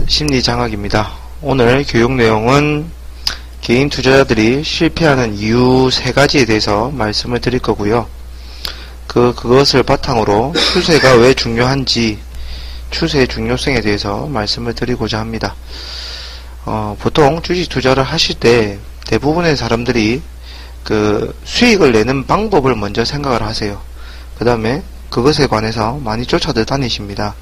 심리장학입니다. 오늘 교육 내용은 개인 투자자들이 실패하는 이유 3가지에 대해서 말씀을 드릴 거고요. 그것을 바탕으로 추세가 왜 중요한지, 추세의 중요성에 대해서 말씀을 드리고자 합니다. 보통 주식 투자를 하실 때 대부분의 사람들이 수익을 내는 방법을 먼저 생각을 하세요. 그 다음에 그것에 관해서 많이 쫓아들 다니십니다.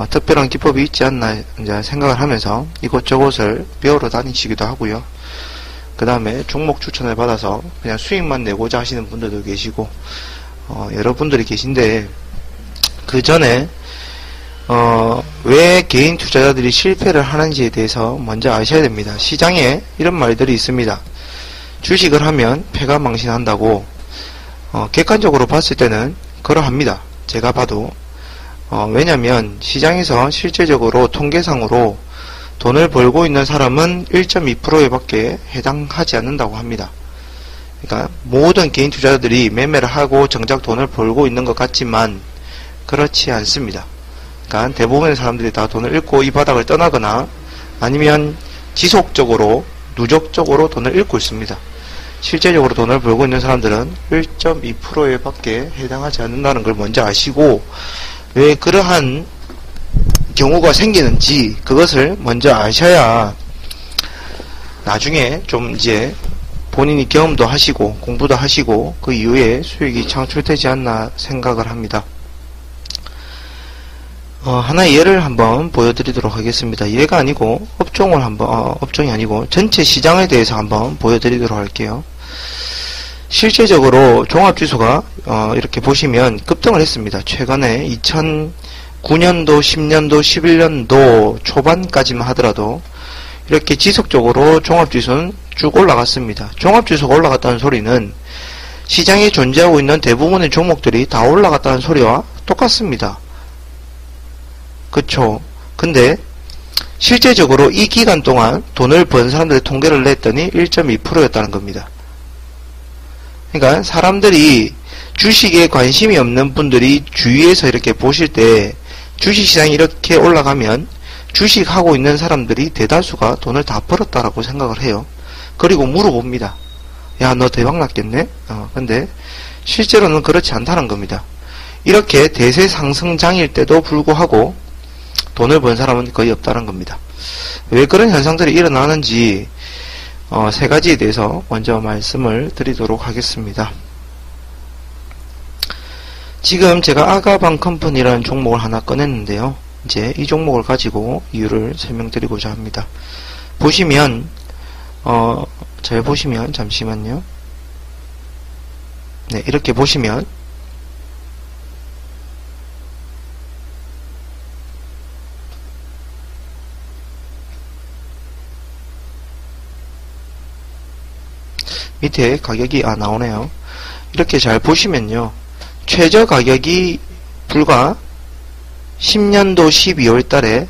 특별한 기법이 있지 않나 이제 생각을 하면서 이곳저곳을 배우러 다니시기도 하고요. 그 다음에 종목 추천을 받아서 그냥 수익만 내고자 하시는 분들도 계시고, 여러분들이 계신데, 그 전에, 왜 개인 투자자들이 실패를 하는지에 대해서 먼저 아셔야 됩니다. 시장에 이런 말들이 있습니다. 주식을 하면 패가 망신한다고, 객관적으로 봤을 때는 그러합니다. 제가 봐도. 왜냐면 시장에서 실제적으로 통계상으로 돈을 벌고 있는 사람은 1.2%에 밖에 해당하지 않는다고 합니다. 그러니까 모든 개인 투자자들이 매매를 하고 정작 돈을 벌고 있는 것 같지만 그렇지 않습니다. 그러니까 대부분의 사람들이 다 돈을 잃고 이 바닥을 떠나거나 아니면 지속적으로 누적적으로 돈을 잃고 있습니다. 실제적으로 돈을 벌고 있는 사람들은 1.2%에 밖에 해당하지 않는다는 걸 먼저 아시고, 왜 그러한 경우가 생기는지 그것을 먼저 아셔야 나중에 좀 이제 본인이 경험도 하시고 공부도 하시고 그 이후에 수익이 창출되지 않나 생각을 합니다. 하나의 예를 한번 보여드리도록 하겠습니다. 예가 아니고 업종이 아니고 전체 시장에 대해서 한번 보여드리도록 할게요. 실제적으로 종합지수가 이렇게 보시면 급등을 했습니다. 최근에 2009년도, 10년도, 11년도 초반까지만 하더라도 이렇게 지속적으로 종합지수는 쭉 올라갔습니다. 종합지수가 올라갔다는 소리는 시장에 존재하고 있는 대부분의 종목들이 다 올라갔다는 소리와 똑같습니다. 그쵸? 근데 실제적으로 이 기간 동안 돈을 번 사람들의 통계를 냈더니 1.2%였다는 겁니다. 그러니까 사람들이 주식에 관심이 없는 분들이 주위에서 이렇게 보실 때 주식시장이 이렇게 올라가면 주식하고 있는 사람들이 대다수가 돈을 다 벌었다라고 생각을 해요. 그리고 물어봅니다. 야, 너 대박 났겠네? 근데 실제로는 그렇지 않다는 겁니다. 이렇게 대세 상승장일 때도 불구하고 돈을 번 사람은 거의 없다는 겁니다. 왜 그런 현상들이 일어나는지 3가지에 대해서 먼저 말씀을 드리도록 하겠습니다. 지금 제가 아가방 컴퍼니라는 종목을 하나 꺼냈는데요. 이제 이 종목을 가지고 이유를 설명드리고자 합니다. 보시면 잘 보시면 잠시만요. 네, 이렇게 보시면 밑에 가격이 나오네요. 이렇게 잘 보시면요. 최저 가격이 불과 10년도 12월 달에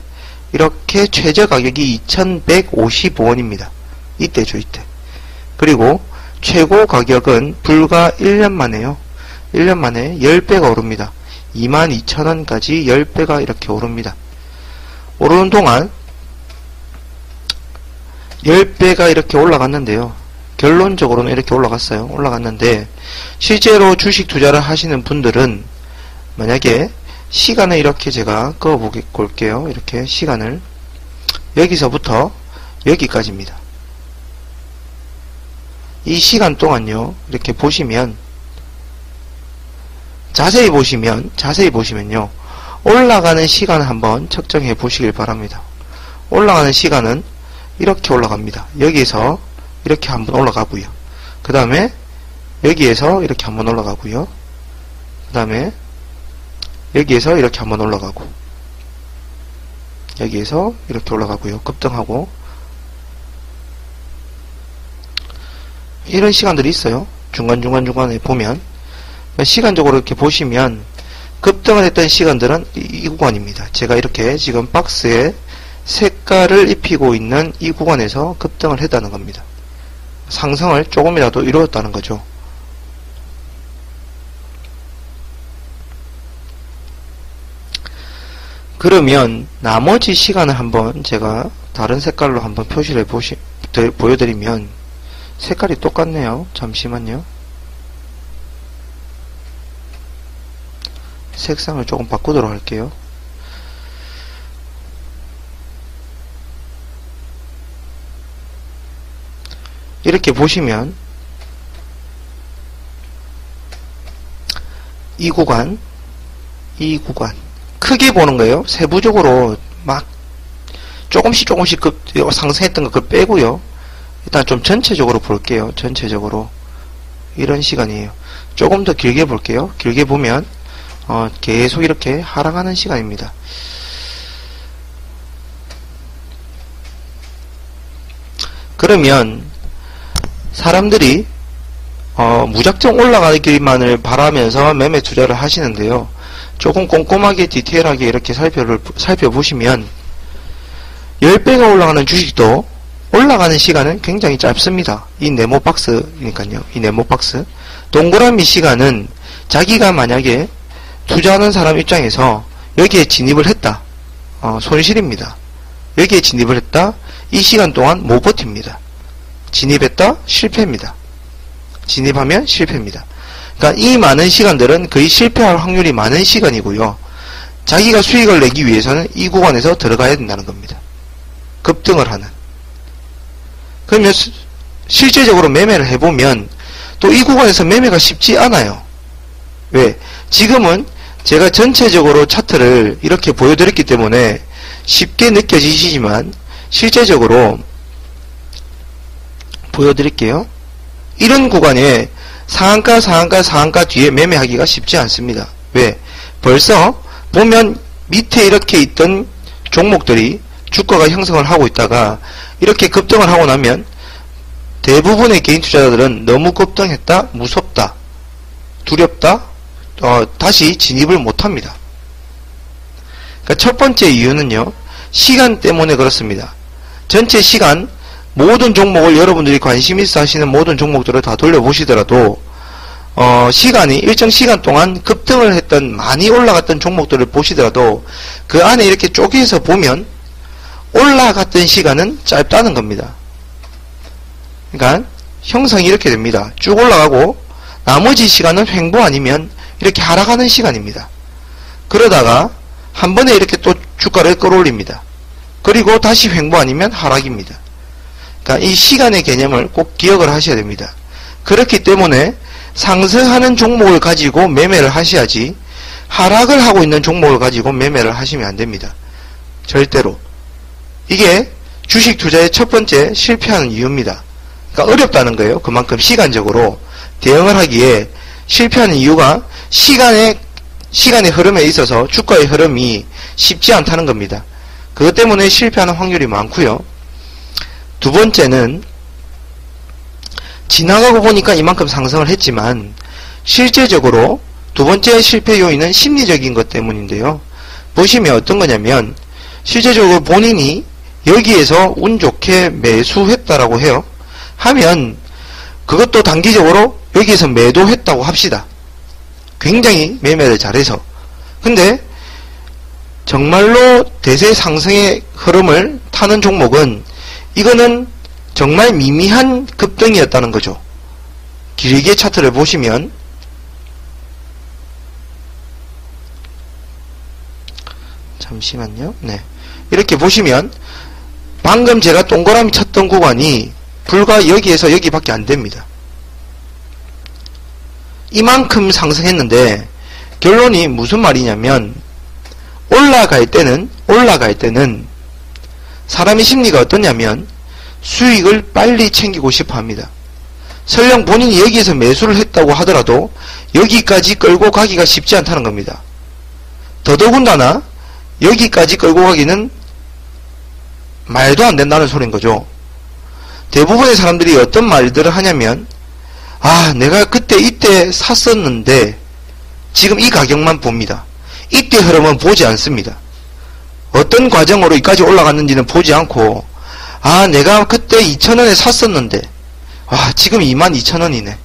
이렇게 최저 가격이 2155원입니다. 이때죠, 이때. 그리고 최고 가격은 불과 1년 만에요. 1년 만에 10배가 오릅니다. 22,000원까지 10배가 이렇게 오릅니다. 오르는 동안 10배가 이렇게 올라갔는데요. 결론적으로는 이렇게 올라갔어요. 올라갔는데 실제로 주식 투자를 하시는 분들은 만약에 시간을 이렇게 제가 그어볼게요. 이렇게 시간을 여기서부터 여기까지입니다. 이 시간 동안요. 이렇게 보시면 자세히 보시면요. 올라가는 시간을 한번 측정해 보시길 바랍니다. 올라가는 시간은 이렇게 올라갑니다. 여기에서 이렇게 한번 올라가고요. 그 다음에 여기에서 이렇게 한번 올라가고요. 그 다음에 여기에서 이렇게 한번 올라가고 여기에서 이렇게 올라가고요. 급등하고 이런 시간들이 있어요. 중간중간에 보면 시간적으로 이렇게 보시면 급등을 했던 시간들은 이 구간입니다. 제가 이렇게 지금 박스에 색깔을 입히고 있는 이 구간에서 급등을 했다는 겁니다. 상승을 조금이라도 이루었다는 거죠. 그러면 나머지 시간을 한번 제가 다른 색깔로 한번 표시를 보여드리면 색깔이 똑같네요. 잠시만요. 색상을 조금 바꾸도록 할게요. 이렇게 보시면 이 구간 크게 보는 거예요. 세부적으로 막 조금씩 상승했던 거 그걸 빼고요. 일단 좀 전체적으로 볼게요. 전체적으로 이런 시간이에요. 조금 더 길게 볼게요. 길게 보면 계속 이렇게 하락하는 시간입니다. 그러면 사람들이 무작정 올라가기만을 바라면서 매매 투자를 하시는데요. 조금 꼼꼼하게 디테일하게 이렇게 살펴보시면 10배가 올라가는 주식도 올라가는 시간은 굉장히 짧습니다. 이 네모박스니까요. 이 네모박스 동그라미 시간은 자기가 만약에 투자하는 사람 입장에서 여기에 진입을 했다. 손실입니다. 여기에 진입을 했다. 이 시간 동안 못 버팁니다. 진입했다. 실패입니다. 진입하면 실패입니다. 그러니까 이 많은 시간들은 거의 실패할 확률이 많은 시간이고요. 자기가 수익을 내기 위해서는 이 구간에서 들어가야 된다는 겁니다. 급등을 하는. 그러면 실제적으로 매매를 해보면 또 이 구간에서 매매가 쉽지 않아요. 왜? 지금은 제가 전체적으로 차트를 이렇게 보여드렸기 때문에 쉽게 느껴지시지만 실제적으로 보여드릴게요. 이런 구간에 상한가 뒤에 매매하기가 쉽지 않습니다. 왜? 벌써 보면 밑에 이렇게 있던 종목들이 주가가 형성을 하고 있다가 이렇게 급등을 하고 나면 대부분의 개인 투자자들은 너무 급등했다, 무섭다, 두렵다, 다시 진입을 못합니다. 그러니까 첫 번째 이유는요, 시간 때문에 그렇습니다. 전체 시간, 모든 종목을 여러분들이 관심 있어 하시는 모든 종목들을 다 돌려보시더라도 시간이 일정 시간 동안 급등을 했던 많이 올라갔던 종목들을 보시더라도 그 안에 이렇게 쪼개서 보면 올라갔던 시간은 짧다는 겁니다. 그러니까 형성이 이렇게 됩니다. 쭉 올라가고 나머지 시간은 횡보 아니면 이렇게 하락하는 시간입니다. 그러다가 한 번에 이렇게 또 주가를 끌어올립니다. 그리고 다시 횡보 아니면 하락입니다. 그러니까 이 시간의 개념을 꼭 기억을 하셔야 됩니다. 그렇기 때문에 상승하는 종목을 가지고 매매를 하셔야지 하락을 하고 있는 종목을 가지고 매매를 하시면 안 됩니다. 절대로. 이게 주식 투자의 첫 번째 실패하는 이유입니다. 그러니까 어렵다는 거예요. 그만큼 시간적으로 대응을 하기에 실패하는 이유가 시간의 흐름에 있어서 주가의 흐름이 쉽지 않다는 겁니다. 그것 때문에 실패하는 확률이 많고요. 두 번째는 지나가고 보니까 이만큼 상승을 했지만 실제적으로 두 번째 실패 요인은 심리적인 것 때문인데요. 보시면 어떤 거냐면 실제적으로 본인이 여기에서 운 좋게 매수했다라고 해요. 하면 그것도 단기적으로 여기에서 매도했다고 합시다. 굉장히 매매를 잘해서. 근데 정말로 대세 상승의 흐름을 타는 종목은 이거는 정말 미미한 급등이었다는 거죠. 길게 차트를 보시면 잠시만요. 네. 이렇게 보시면 방금 제가 동그라미 쳤던 구간이 불과 여기에서 여기밖에 안 됩니다. 이만큼 상승했는데 결론이 무슨 말이냐면 올라갈 때는 사람의 심리가 어떠냐면 수익을 빨리 챙기고 싶어 합니다. 설령 본인이 여기에서 매수를 했다고 하더라도 여기까지 끌고 가기가 쉽지 않다는 겁니다. 더더군다나 여기까지 끌고 가기는 말도 안 된다는 소리인 거죠. 대부분의 사람들이 어떤 말들을 하냐면 내가 그때 이때 샀었는데 지금 이 가격만 봅니다. 이때 흐름은 보지 않습니다. 어떤 과정으로 여기까지 올라갔는지는 보지 않고 내가 그때 2,000원에 샀었는데 지금 22,000원이네.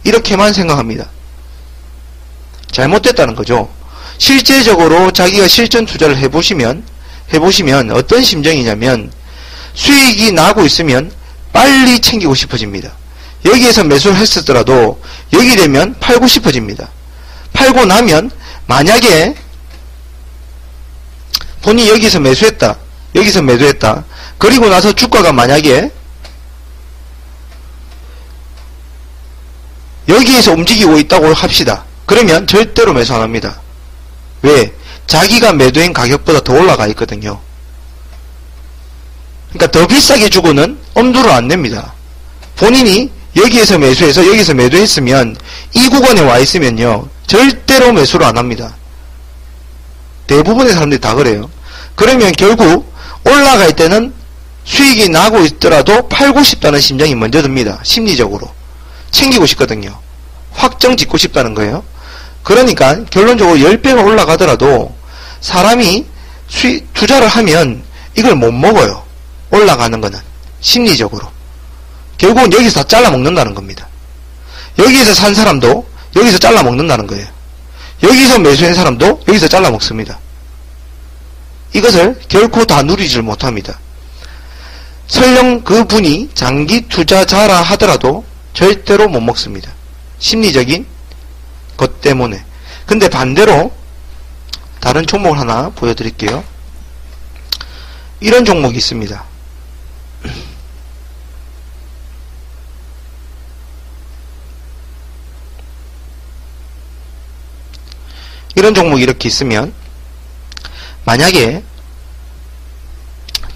이렇게만 생각합니다. 잘못됐다는 거죠. 실제적으로 자기가 실전 투자를 해보시면 어떤 심정이냐면 수익이 나고 있으면 빨리 챙기고 싶어집니다. 여기에서 매수를 했었더라도 여기 되면 팔고 싶어집니다. 팔고 나면 만약에 본인이 여기서 매수했다. 그리고 나서 주가가 만약에 여기에서 움직이고 있다고 합시다. 그러면 절대로 매수 안 합니다. 왜? 자기가 매도한 가격보다 더 올라가 있거든요. 그러니까 더 비싸게 주고는 엄두를 안 냅니다. 본인이 여기에서 매수해서 여기서 매도했으면 이 구간에 와 있으면요. 절대로 매수를 안 합니다. 대부분의 사람들이 다 그래요. 그러면 결국 올라갈 때는 수익이 나고 있더라도 팔고 싶다는 심정이 먼저 듭니다. 심리적으로. 챙기고 싶거든요. 확정 짓고 싶다는 거예요. 그러니까 결론적으로 10배가 올라가더라도 사람이 투자를 하면 이걸 못 먹어요. 올라가는 거는. 심리적으로. 결국은 여기서 다 잘라 먹는다는 겁니다. 여기에서 산 사람도 여기서 잘라 먹는다는 거예요. 여기서 매수한 사람도 여기서 잘라 먹습니다. 이것을 결코 다 누리질 못합니다. 설령 그분이 장기 투자자라 하더라도 절대로 못 먹습니다. 심리적인 것 때문에. 근데 반대로 다른 종목을 하나 보여드릴게요. 이런 종목이 있습니다. 이런 종목이 이렇게 있으면 만약에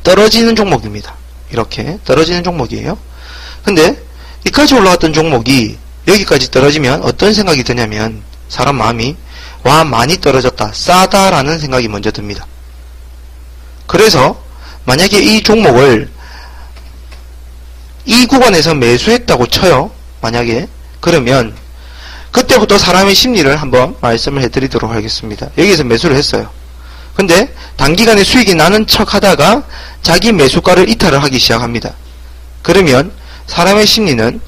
떨어지는 종목입니다. 이렇게 떨어지는 종목이에요. 근데 이까지 올라왔던 종목이 여기까지 떨어지면 어떤 생각이 드냐면 사람 마음이 와 많이 떨어졌다 싸다라는 생각이 먼저 듭니다. 그래서 만약에 이 종목을 이 구간에서 매수했다고 쳐요. 만약에 그러면 그때부터 사람의 심리를 한번 말씀을 해드리도록 하겠습니다. 여기에서 매수를 했어요. 근데 단기간에 수익이 나는 척 하다가 자기 매수가를 이탈을 하기 시작합니다. 그러면 사람의 심리는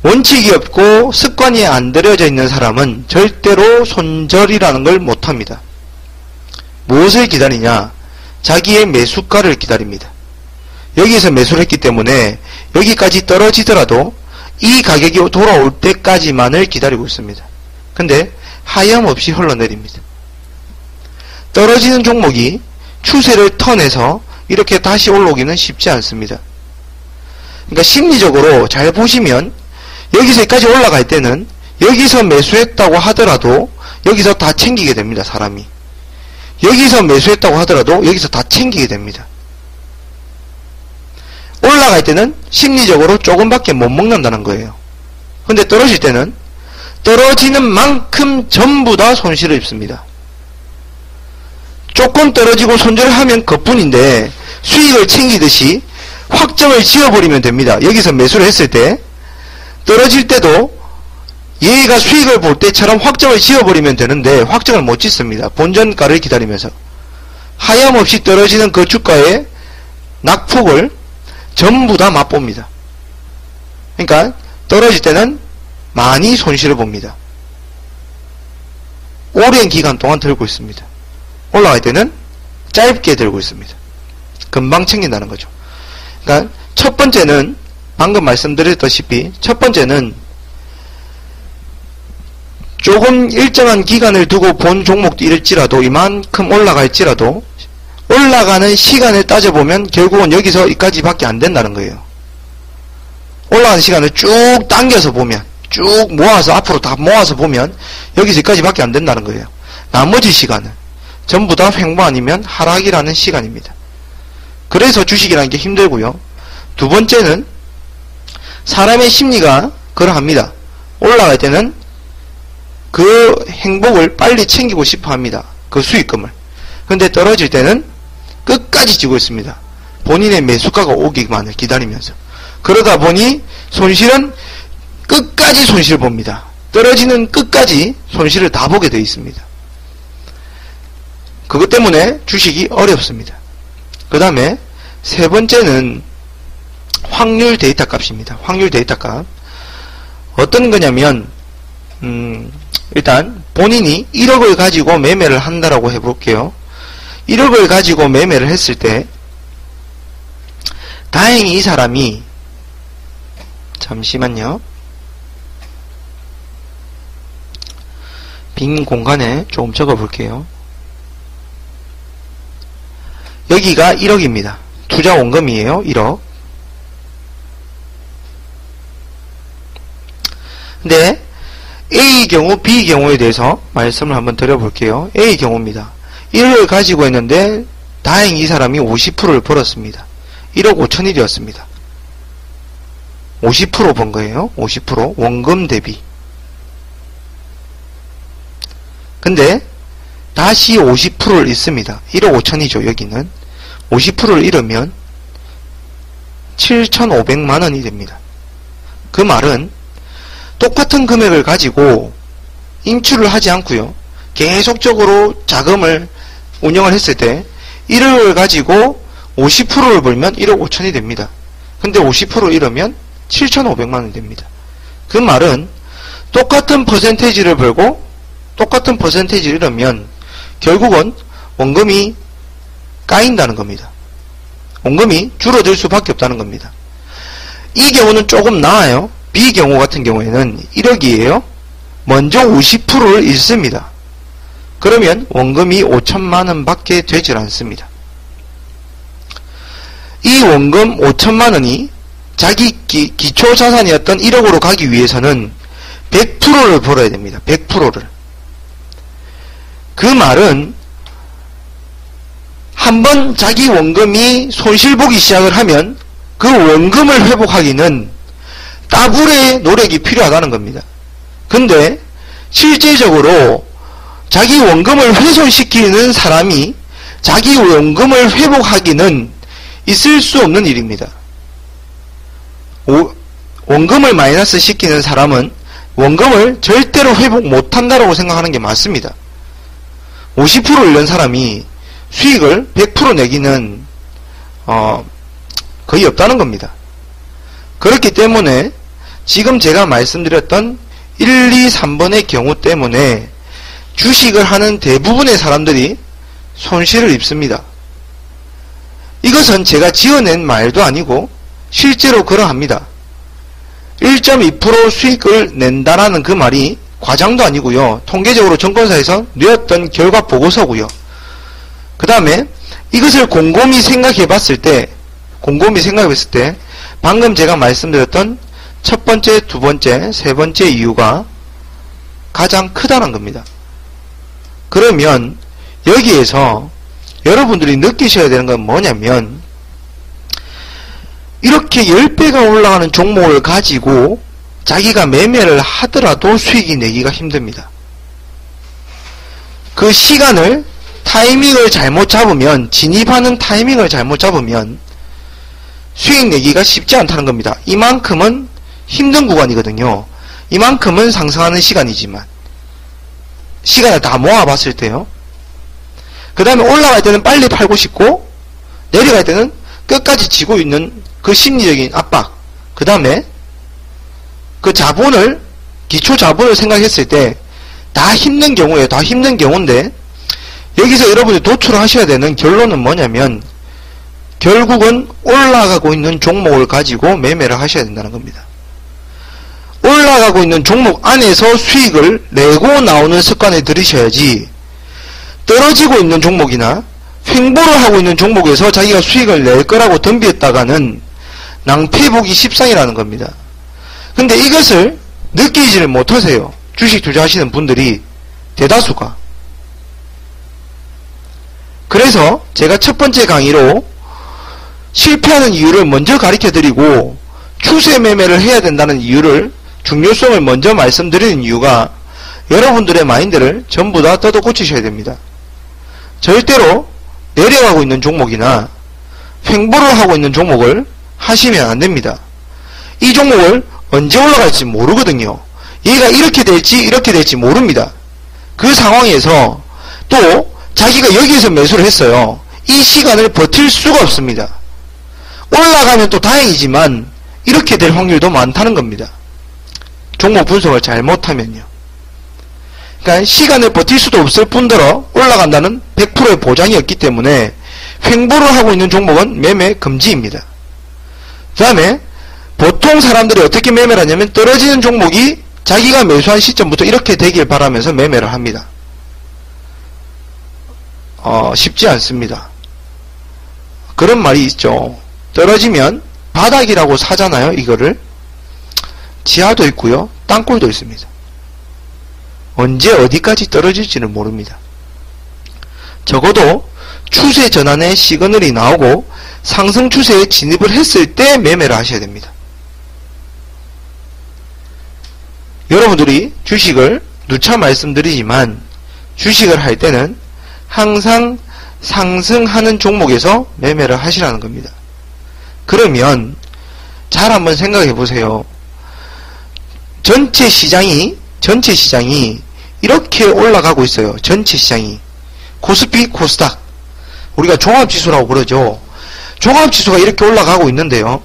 원칙이 없고 습관이 안 들여져 있는 사람은 절대로 손절이라는 걸 못합니다. 무엇을 기다리냐? 자기의 매수가를 기다립니다. 여기에서 매수를 했기 때문에 여기까지 떨어지더라도 이 가격이 돌아올 때까지만을 기다리고 있습니다. 근데 하염없이 흘러내립니다. 떨어지는 종목이 추세를 턴해서 이렇게 다시 올라오기는 쉽지 않습니다. 그러니까 심리적으로 잘 보시면 여기서 여기까지 올라갈 때는 여기서 매수했다고 하더라도 여기서 다 챙기게 됩니다. 사람이. 여기서 매수했다고 하더라도 여기서 다 챙기게 됩니다. 올라갈 때는 심리적으로 조금밖에 못 먹는다는 거예요. 근데 떨어질 때는 떨어지는 만큼 전부 다 손실을 입습니다. 조금 떨어지고 손절을 하면 그뿐인데 수익을 챙기듯이 확정을 지어버리면 됩니다. 여기서 매수를 했을 때 떨어질 때도 얘가 수익을 볼 때처럼 확정을 지어버리면 되는데 확정을 못 짓습니다. 본전가를 기다리면서 하염없이 떨어지는 그 주가의 낙폭을 전부 다 맛봅니다. 그러니까 떨어질 때는 많이 손실을 봅니다. 오랜 기간 동안 들고 있습니다. 올라갈 때는 짧게 들고 있습니다. 금방 챙긴다는 거죠. 그러니까 첫 번째는 방금 말씀드렸다시피 첫 번째는 조금 일정한 기간을 두고 본 종목일지라도 이만큼 올라갈지라도 올라가는 시간을 따져보면 결국은 여기서 여기까지밖에 안 된다는 거예요. 올라가는 시간을 쭉 당겨서 보면 쭉 모아서 앞으로 다 모아서 보면 여기서 여기까지밖에 안 된다는 거예요. 나머지 시간은 전부 다 횡보 아니면 하락이라는 시간입니다. 그래서 주식이라는 게 힘들고요. 두 번째는 사람의 심리가 그러합니다. 올라갈 때는 그 행복을 빨리 챙기고 싶어 합니다. 그 수익금을. 근데 떨어질 때는 끝까지 쥐고 있습니다. 본인의 매수가가 오기만을 기다리면서. 그러다 보니 손실은 끝까지 손실을 봅니다. 떨어지는 끝까지 손실을 다 보게 되어 있습니다. 그것 때문에 주식이 어렵습니다. 그 다음에 세 번째는 확률 데이터 값입니다. 확률 데이터 값. 어떤 거냐면 일단 본인이 1억을 가지고 매매를 한다라고 해볼게요. 1억을 가지고 매매를 했을 때 다행히 이 사람이 잠시만요. 빈 공간에 조금 적어볼게요. 여기가 1억입니다. 투자 원금이에요. 1억. 근데 A 경우, B 경우에 대해서 말씀을 한번 드려볼게요. A 경우입니다. 1억을 가지고 있는데 다행히 이 사람이 50%를 벌었습니다. 1억 5천이 되었습니다. 50% 번 거예요. 50% 원금 대비. 근데 다시 50%를 잃습니다. 1억 5천이죠. 여기는 50%를 잃으면 7,500만원이 됩니다. 그 말은 똑같은 금액을 가지고 인출을 하지 않고요. 계속적으로 자금을 운영을 했을 때 1억을 가지고 50%를 벌면 1억 5천이 됩니다. 근데 50% 잃으면 7,500만원이 됩니다. 그 말은 똑같은 퍼센테이지를 벌고 똑같은 퍼센테이지를 잃으면 결국은 원금이 까인다는 겁니다. 원금이 줄어들 수밖에 없다는 겁니다. 이 경우는 조금 나아요. B 경우 같은 경우에는 1억이에요. 먼저 50%를 잃습니다. 그러면 원금이 5천만원 밖에 되질 않습니다. 이 원금 5천만원이 자기 기초자산이었던 1억으로 가기 위해서는 100%를 벌어야 됩니다. 100%를. 그 말은 한번 자기 원금이 손실보기 시작을 하면 그 원금을 회복하기는 따블의 노력이 필요하다는 겁니다. 근데 실제적으로 자기 원금을 훼손시키는 사람이 자기 원금을 회복하기는 있을 수 없는 일입니다. 원금을 마이너스 시키는 사람은 원금을 절대로 회복 못한다고 생각하는 게 맞습니다. 50% 잃는 사람이 수익을 100% 내기는 거의 없다는 겁니다. 그렇기 때문에 지금 제가 말씀드렸던 1, 2, 3번의 경우 때문에 주식을 하는 대부분의 사람들이 손실을 입습니다. 이것은 제가 지어낸 말도 아니고 실제로 그러합니다. 1.2% 수익을 낸다라는 그 말이 과장도 아니고요. 통계적으로 증권사에서 냈던 결과 보고서고요. 그 다음에 이것을 곰곰이 생각해 봤을 때 방금 제가 말씀드렸던 첫 번째, 두 번째, 세 번째 이유가 가장 크다는 겁니다. 그러면 여기에서 여러분들이 느끼셔야 되는 건 뭐냐면 이렇게 10배가 올라가는 종목을 가지고 자기가 매매를 하더라도 수익이 내기가 힘듭니다. 그 시간을 타이밍을 잘못 잡으면 진입하는 타이밍을 잘못 잡으면 수익 내기가 쉽지 않다는 겁니다. 이만큼은 힘든 구간이거든요. 이만큼은 상승하는 시간이지만 시간을 다 모아봤을 때요. 그 다음에 올라갈 때는 빨리 팔고 싶고 내려갈 때는 끝까지 지고 있는 그 심리적인 압박, 그 다음에 그 자본을, 기초 자본을 생각했을 때 다 힘든 경우에요. 다 힘든 경우인데 여기서 여러분이 도출하셔야 되는 결론은 뭐냐면 결국은 올라가고 있는 종목을 가지고 매매를 하셔야 된다는 겁니다. 올라가고 있는 종목 안에서 수익을 내고 나오는 습관을 들이셔야지 떨어지고 있는 종목이나 횡보를 하고 있는 종목에서 자기가 수익을 낼 거라고 덤비었다가는 낭패보기 십상이라는 겁니다. 근데 이것을 느끼지를 못하세요. 주식 투자하시는 분들이 대다수가. 그래서 제가 첫 번째 강의로 실패하는 이유를 먼저 가르쳐드리고 추세 매매를 해야 된다는 이유를, 중요성을 먼저 말씀드리는 이유가 여러분들의 마인드를 전부 다 뜯어 고치셔야 됩니다. 절대로 내려가고 있는 종목이나 횡보를 하고 있는 종목을 하시면 안 됩니다. 이 종목을 언제 올라갈지 모르거든요. 얘가 이렇게 될지 모릅니다. 그 상황에서 또 자기가 여기에서 매수를 했어요. 이 시간을 버틸 수가 없습니다. 올라가면 또 다행이지만 이렇게 될 확률도 많다는 겁니다. 종목 분석을 잘못하면요. 그러니까 시간을 버틸 수도 없을 뿐더러 올라간다는 100%의 보장이 없기 때문에 횡보를 하고 있는 종목은 매매 금지입니다. 그 다음에 보통 사람들이 어떻게 매매를 하냐면 떨어지는 종목이 자기가 매수한 시점부터 이렇게 되길 바라면서 매매를 합니다. 쉽지 않습니다. 그런 말이 있죠. 떨어지면 바닥이라고 사잖아요. 이거를 지하도 있고요, 땅굴도 있습니다. 언제 어디까지 떨어질지는 모릅니다. 적어도 추세 전환의 시그널이 나오고 상승 추세에 진입을 했을 때 매매를 하셔야 됩니다. 여러분들이 주식을 누차 말씀드리지만 주식을 할 때는 항상 상승하는 종목에서 매매를 하시라는 겁니다. 그러면 잘 한번 생각해 보세요. 전체 시장이 이렇게 올라가고 있어요. 전체 시장이. 코스피, 코스닥. 우리가 종합지수라고 그러죠. 종합지수가 이렇게 올라가고 있는데요.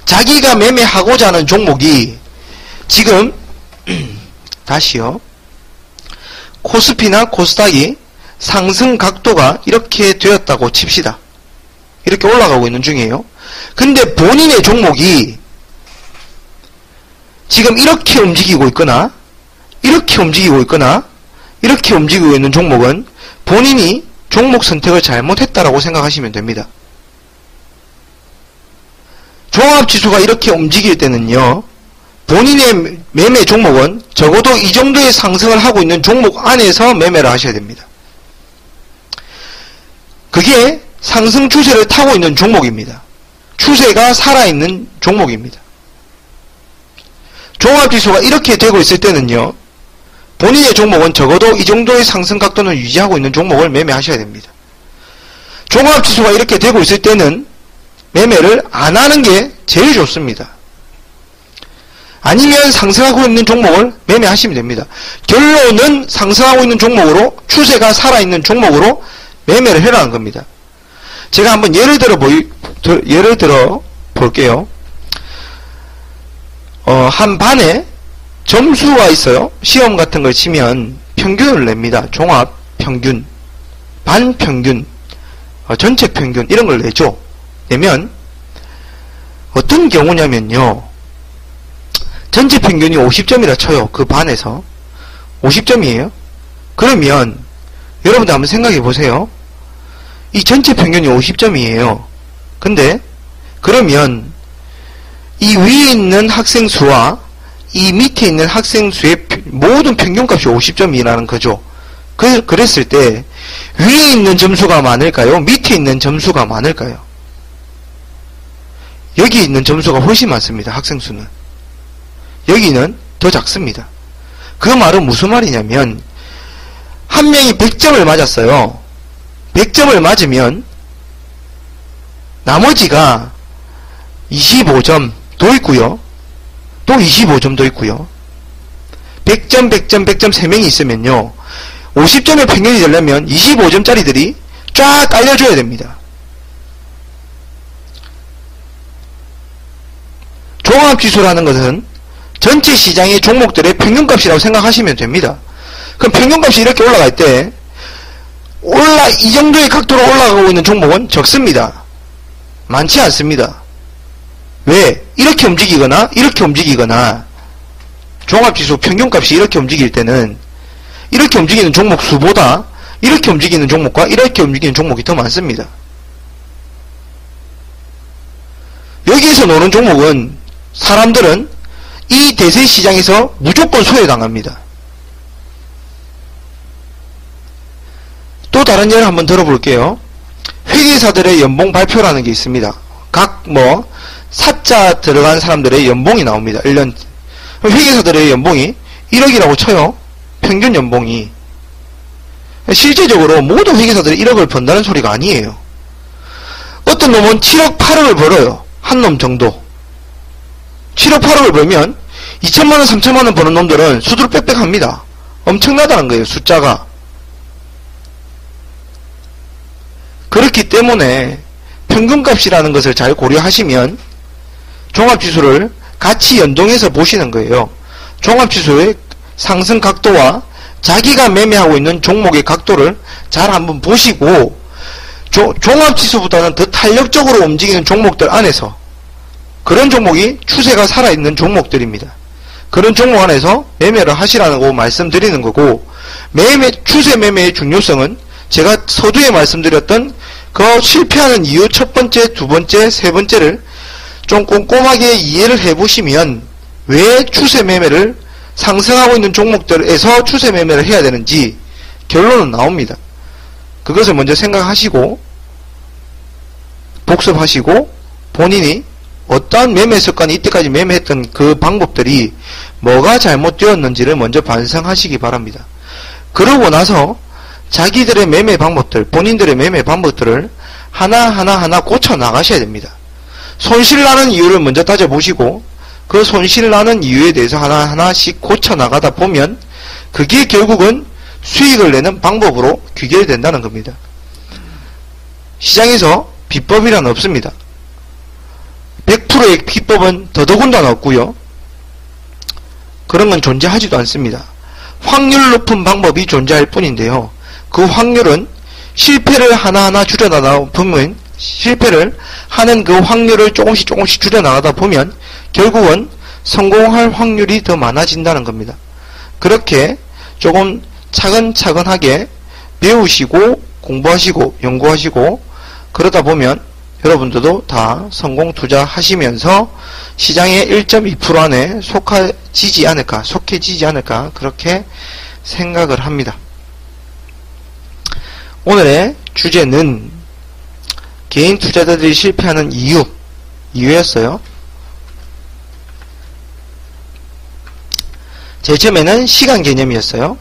자기가 매매하고자 하는 종목이 지금 다시요. 코스피나 코스닥이 상승 각도가 이렇게 되었다고 칩시다. 이렇게 올라가고 있는 중이에요. 근데 본인의 종목이 지금 이렇게 움직이고 있거나 이렇게 움직이고 있거나 이렇게 움직이고 있는 종목은 본인이 종목 선택을 잘못했다라고 생각하시면 됩니다. 종합지수가 이렇게 움직일 때는요, 본인의 매매 종목은 적어도 이 정도의 상승을 하고 있는 종목 안에서 매매를 하셔야 됩니다. 그게 상승 추세를 타고 있는 종목입니다. 추세가 살아있는 종목입니다. 종합지수가 이렇게 되고 있을 때는요, 본인의 종목은 적어도 이 정도의 상승 각도는 유지하고 있는 종목을 매매하셔야 됩니다. 종합지수가 이렇게 되고 있을 때는 매매를 안 하는 게 제일 좋습니다. 아니면 상승하고 있는 종목을 매매하시면 됩니다. 결론은 상승하고 있는 종목으로, 추세가 살아있는 종목으로 매매를 해라는 겁니다. 제가 한번 예를 들어 볼게요. 한 반에 점수가 있어요. 시험 같은 걸 치면 평균을 냅니다. 종합 평균, 반 평균, 전체 평균 이런 걸 내죠. 내면 어떤 경우냐면요, 전체 평균이 50점이라 쳐요. 그 반에서 50점이에요. 그러면 여러분들 한번 생각해 보세요. 이 전체 평균이 50점이에요. 근데 그러면 이 위에 있는 학생 수와 이 밑에 있는 학생 수의 모든 평균값이 50점이라는 거죠. 그랬을 때 위에 있는 점수가 많을까요? 밑에 있는 점수가 많을까요? 여기 있는 점수가 훨씬 많습니다. 학생 수는. 여기는 더 작습니다. 그 말은 무슨 말이냐면, 한 명이 100점을 맞았어요. 100점을 맞으면 나머지가 25점 도 있고요, 또 25점도 있고요. 100점, 100점, 100점 3명이 있으면요, 50점의 평균이 되려면 25점짜리들이 쫙 깔려줘야 됩니다. 종합지수라는 것은 전체 시장의 종목들의 평균값이라고 생각하시면 됩니다. 그럼 평균값이 이렇게 올라갈 때 이 정도의 각도로 올라가고 있는 종목은 적습니다. 많지 않습니다. 왜? 이렇게 움직이거나 이렇게 움직이거나 종합지수 평균값이 이렇게 움직일 때는 이렇게 움직이는 종목 수보다 이렇게 움직이는 종목과 이렇게 움직이는 종목이 더 많습니다. 여기에서 노는 종목은 사람들은 이 대세 시장에서 무조건 소외당합니다. 또 다른 예를 한번 들어볼게요. 회계사들의 연봉 발표라는 게 있습니다. 각 사자 들어간 사람들의 연봉이 나옵니다. 1년. 회계사들의 연봉이 1억이라고 쳐요. 평균 연봉이. 실제적으로 모든 회계사들이 1억을 번다는 소리가 아니에요. 어떤 놈은 7억, 8억을 벌어요. 한 놈 정도. 7억, 8억을 벌면 2천만원, 3천만원 버는 놈들은 수두룩 빽빽합니다. 엄청나다는 거예요. 숫자가. 그렇기 때문에 평균값이라는 것을 잘 고려하시면 종합지수를 같이 연동해서 보시는 거예요. 종합지수의 상승 각도와 자기가 매매하고 있는 종목의 각도를 잘 한번 보시고 종합지수보다는 더 탄력적으로 움직이는 종목들 안에서 그런 종목이 추세가 살아있는 종목들입니다. 그런 종목 안에서 매매를 하시라고 말씀드리는 거고, 추세 매매의 중요성은 제가 서두에 말씀드렸던 그 실패하는 이유 첫 번째, 두 번째, 세 번째를 좀 꼼꼼하게 이해를 해보시면 왜 추세 매매를 상승하고 있는 종목들에서 추세 매매를 해야 되는지 결론은 나옵니다. 그것을 먼저 생각하시고 복습하시고 본인이 어떠한 매매 습관이 이때까지 매매했던 그 방법들이 뭐가 잘못되었는지를 먼저 반성하시기 바랍니다. 그러고 나서 자기들의 매매 방법들, 본인들의 매매 방법들을 하나하나 고쳐 나가셔야 됩니다. 손실나는 이유를 먼저 따져보시고 그 손실나는 이유에 대해서 하나하나씩 고쳐 나가다 보면 그게 결국은 수익을 내는 방법으로 귀결된다는 겁니다. 시장에서 비법이란 없습니다. 100%의 비법은 더더군다나 없고요. 그런 건 존재하지도 않습니다. 확률 높은 방법이 존재할 뿐인데요. 그 확률은 실패를 하나하나 줄여나가다 보면 실패를 하는 그 확률을 조금씩 줄여나가다 보면 결국은 성공할 확률이 더 많아진다는 겁니다. 그렇게 조금 차근차근하게 배우시고 공부하시고 연구하시고 그러다 보면 여러분들도 다 성공 투자하시면서 시장의 1.2% 안에 속해지지 않을까 그렇게 생각을 합니다. 오늘의 주제는 개인 투자자들이 실패하는 이유였어요. 제일 처음에는 시간 개념이었어요.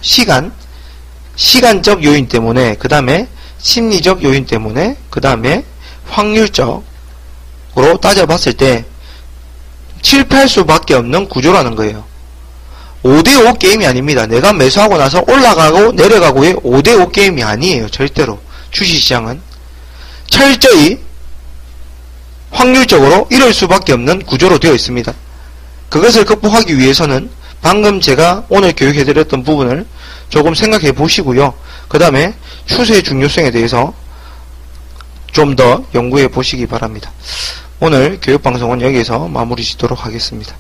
시간적 요인 때문에, 그 다음에 심리적 요인 때문에, 그 다음에 확률적으로 따져봤을 때 실패할 수밖에 없는 구조라는 거예요. 5대5 게임이 아닙니다. 내가 매수하고 나서 올라가고 내려가고의 5대5 게임이 아니에요. 절대로. 주식시장은 철저히 확률적으로 이럴 수밖에 없는 구조로 되어 있습니다. 그것을 극복하기 위해서는 방금 제가 오늘 교육해드렸던 부분을 조금 생각해 보시고요. 그 다음에 추세의 중요성에 대해서 좀 더 연구해 보시기 바랍니다. 오늘 교육방송은 여기에서 마무리 짓도록 하겠습니다.